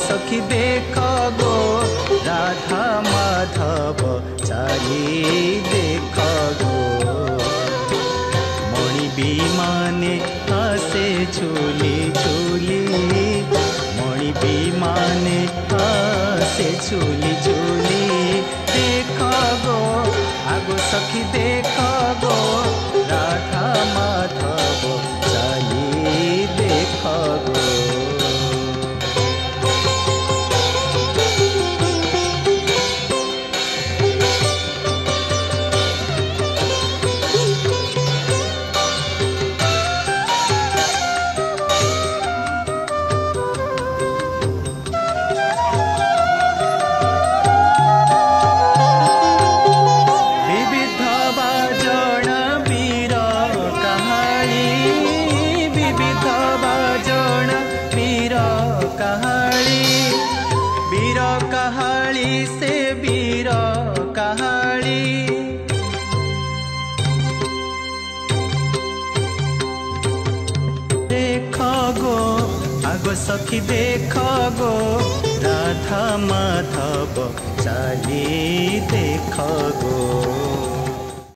सखी देख गो राधा माधव चाली देख गो मणि विमाने हसे झूली झूली मणि विमाने हसे झूली झूली देख गो आगो सखी देख गो राधा माधव चाली देख गो। आगो सखी देख गो राधा माधव चाली देख गो।